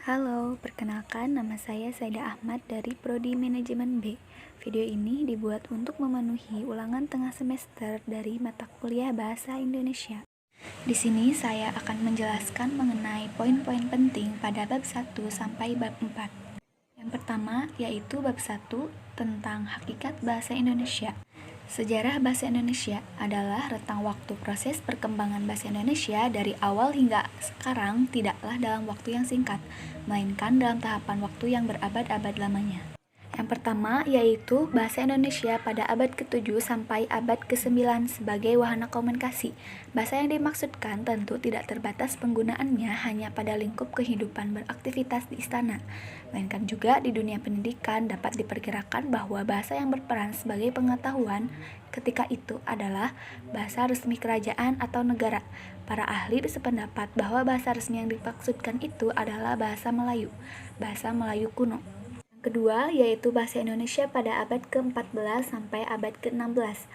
Halo, perkenalkan nama saya Saida Ahmad dari Prodi Manajemen B. Video ini dibuat untuk memenuhi ulangan tengah semester dari mata kuliah Bahasa Indonesia. Di sini saya akan menjelaskan mengenai poin-poin penting pada bab 1 sampai bab 4. Yang pertama yaitu bab 1 tentang hakikat bahasa Indonesia. Sejarah bahasa Indonesia adalah rentang waktu proses perkembangan bahasa Indonesia dari awal hingga sekarang tidaklah dalam waktu yang singkat, melainkan dalam tahapan waktu yang berabad-abad lamanya. Yang pertama yaitu bahasa Indonesia pada abad ke-7 sampai abad ke-9 sebagai wahana komunikasi. Bahasa yang dimaksudkan tentu tidak terbatas penggunaannya hanya pada lingkup kehidupan beraktivitas di istana, melainkan juga di dunia pendidikan. Dapat diperkirakan bahwa bahasa yang berperan sebagai pengetahuan ketika itu adalah bahasa resmi kerajaan atau negara. Para ahli bersependapat bahwa bahasa resmi yang dimaksudkan itu adalah bahasa Melayu kuno. Kedua, yaitu bahasa Indonesia pada abad ke-14 sampai abad ke-16.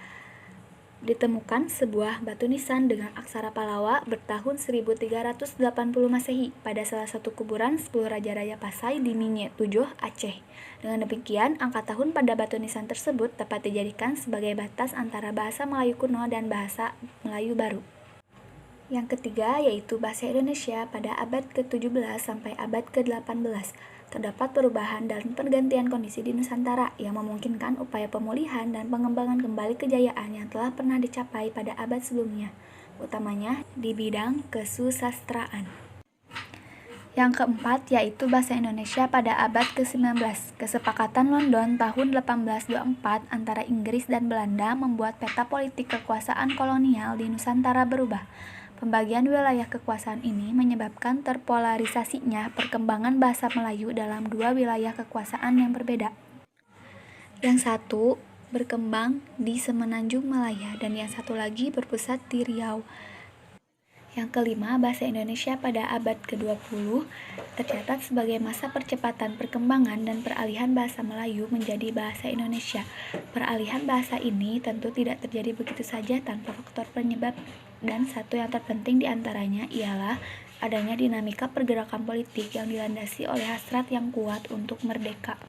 Ditemukan sebuah batu nisan dengan aksara Pallawa bertahun 1380 Masehi pada salah satu kuburan 10 raja-raja Pasai di Minye Tujuh, Aceh. Dengan demikian, angka tahun pada batu nisan tersebut dapat dijadikan sebagai batas antara bahasa Melayu kuno dan bahasa Melayu baru. Yang ketiga, yaitu bahasa Indonesia pada abad ke-17 sampai abad ke-18. Terdapat perubahan dan pergantian kondisi di Nusantara yang memungkinkan upaya pemulihan dan pengembangan kembali kejayaan yang telah pernah dicapai pada abad sebelumnya, utamanya di bidang kesusastraan. Yang keempat yaitu bahasa Indonesia pada abad ke-19. Kesepakatan London tahun 1824 antara Inggris dan Belanda membuat peta politik kekuasaan kolonial di Nusantara berubah. Pembagian wilayah kekuasaan ini menyebabkan terpolarisasinya perkembangan bahasa Melayu dalam dua wilayah kekuasaan yang berbeda. Yang satu berkembang di Semenanjung Malaya dan yang satu lagi berpusat di Riau. Yang kelima, bahasa Indonesia pada abad ke-20 tercatat sebagai masa percepatan perkembangan dan peralihan bahasa Melayu menjadi bahasa Indonesia. Peralihan bahasa ini tentu tidak terjadi begitu saja tanpa faktor penyebab, dan satu yang terpenting diantaranya ialah adanya dinamika pergerakan politik yang dilandasi oleh hasrat yang kuat untuk merdeka.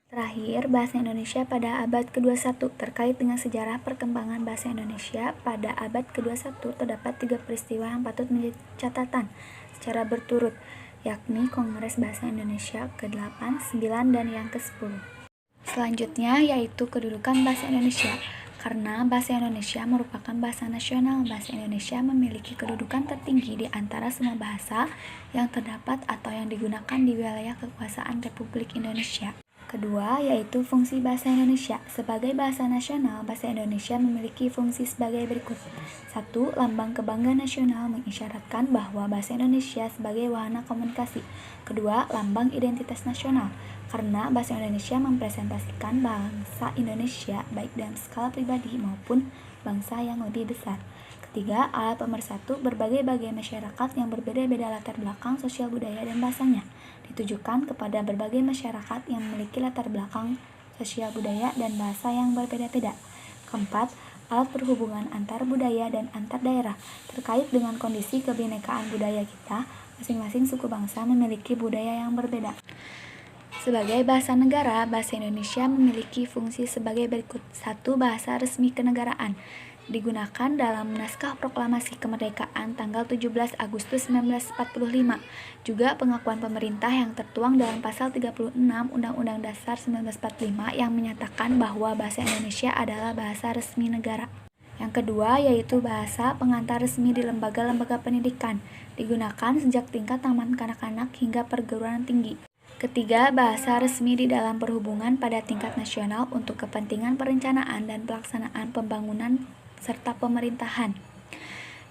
Terakhir, bahasa Indonesia pada abad ke-21. Terkait dengan sejarah perkembangan bahasa Indonesia pada abad ke-21 terdapat 3 peristiwa yang patut menjadi catatan secara berturut, yakni Kongres Bahasa Indonesia ke-8, 9, dan yang ke-10. Selanjutnya yaitu kedudukan bahasa Indonesia. Karena bahasa Indonesia merupakan bahasa nasional, bahasa Indonesia memiliki kedudukan tertinggi di antara semua bahasa yang terdapat atau yang digunakan di wilayah kekuasaan Republik Indonesia. Kedua, yaitu fungsi bahasa Indonesia. Sebagai bahasa nasional, bahasa Indonesia memiliki fungsi sebagai berikut. 1. Lambang kebanggaan nasional mengisyaratkan bahwa bahasa Indonesia sebagai wahana komunikasi. Kedua, lambang identitas nasional. Karena bahasa Indonesia mempresentasikan bangsa Indonesia baik dalam skala pribadi maupun bangsa yang lebih besar. Ketiga, alat pemersatu berbagai-bagai masyarakat yang berbeda-beda latar belakang sosial budaya dan bahasanya, ditujukan kepada berbagai masyarakat yang memiliki latar belakang sosial budaya dan bahasa yang berbeda-beda. Keempat, alat perhubungan antar budaya dan antar daerah. Terkait dengan kondisi kebinekaan budaya kita, masing-masing suku bangsa memiliki budaya yang berbeda. Sebagai bahasa negara, bahasa Indonesia memiliki fungsi sebagai berikut. 1. Bahasa resmi kenegaraan. Digunakan dalam naskah proklamasi kemerdekaan tanggal 17 Agustus 1945. Juga pengakuan pemerintah yang tertuang dalam pasal 36 Undang-Undang Dasar 1945 yang menyatakan bahwa bahasa Indonesia adalah bahasa resmi negara. Yang kedua yaitu bahasa pengantar resmi di lembaga-lembaga pendidikan. Digunakan sejak tingkat taman kanak-kanak hingga perguruan tinggi. Ketiga, bahasa resmi di dalam perhubungan pada tingkat nasional untuk kepentingan perencanaan dan pelaksanaan pembangunan serta pemerintahan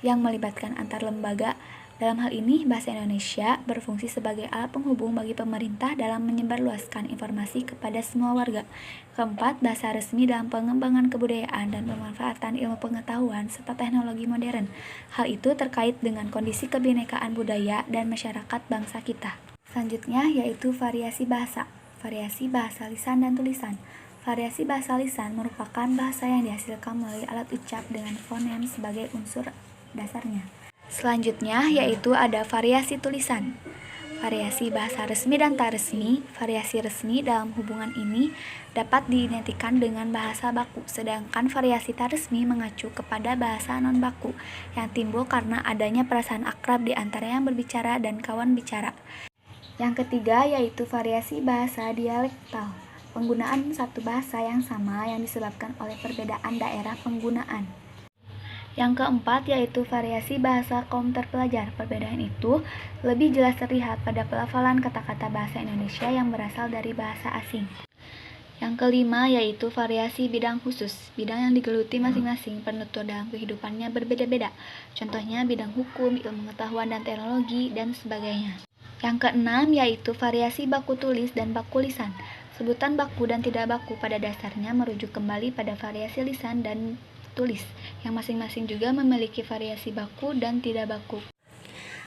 yang melibatkan antar lembaga. Dalam hal ini, bahasa Indonesia berfungsi sebagai alat penghubung bagi pemerintah dalam menyebarluaskan informasi kepada semua warga. Keempat, bahasa resmi dalam pengembangan kebudayaan dan pemanfaatan ilmu pengetahuan serta teknologi modern. Hal itu terkait dengan kondisi kebinekaan budaya dan masyarakat bangsa kita. Selanjutnya yaitu variasi bahasa. Variasi bahasa lisan dan tulisan. Variasi bahasa lisan merupakan bahasa yang dihasilkan melalui alat ucap dengan fonem sebagai unsur dasarnya. Selanjutnya yaitu ada variasi tulisan. Variasi bahasa resmi dan tak resmi. Variasi resmi dalam hubungan ini dapat diidentikan dengan bahasa baku, sedangkan variasi tak resmi mengacu kepada bahasa non-baku yang timbul karena adanya perasaan akrab di antara yang berbicara dan kawan bicara. Yang ketiga yaitu variasi bahasa dialektal. Penggunaan satu bahasa yang sama yang disebabkan oleh perbedaan daerah penggunaan. Yang keempat yaitu variasi bahasa kaum terpelajar. Perbedaan itu lebih jelas terlihat pada pelafalan kata-kata bahasa Indonesia yang berasal dari bahasa asing. Yang kelima yaitu variasi bidang khusus. Bidang yang digeluti masing-masing penutur dalam kehidupannya berbeda-beda. Contohnya bidang hukum, ilmu pengetahuan dan teknologi, dan sebagainya. Yang keenam yaitu variasi baku tulis dan baku lisan. Sebutan baku dan tidak baku pada dasarnya merujuk kembali pada variasi lisan dan tulis, yang masing-masing juga memiliki variasi baku dan tidak baku.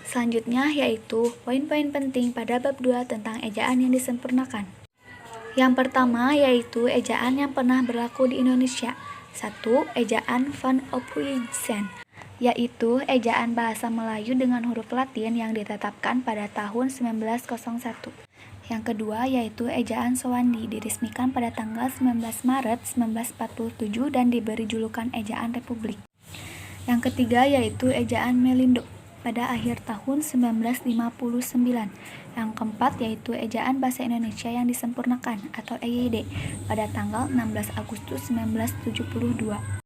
Selanjutnya yaitu poin-poin penting pada bab 2 tentang ejaan yang disempurnakan. Yang pertama yaitu ejaan yang pernah berlaku di Indonesia. 1. Ejaan Van Ophuijsen, yaitu ejaan bahasa Melayu dengan huruf Latin yang ditetapkan pada tahun 1901. Yang kedua yaitu ejaan Sowandi, diresmikan pada tanggal 19 Maret 1947 dan diberi julukan ejaan Republik. Yang ketiga yaitu ejaan Melindo pada akhir tahun 1959. Yang keempat yaitu ejaan Bahasa Indonesia yang disempurnakan atau EYD pada tanggal 16 Agustus 1972.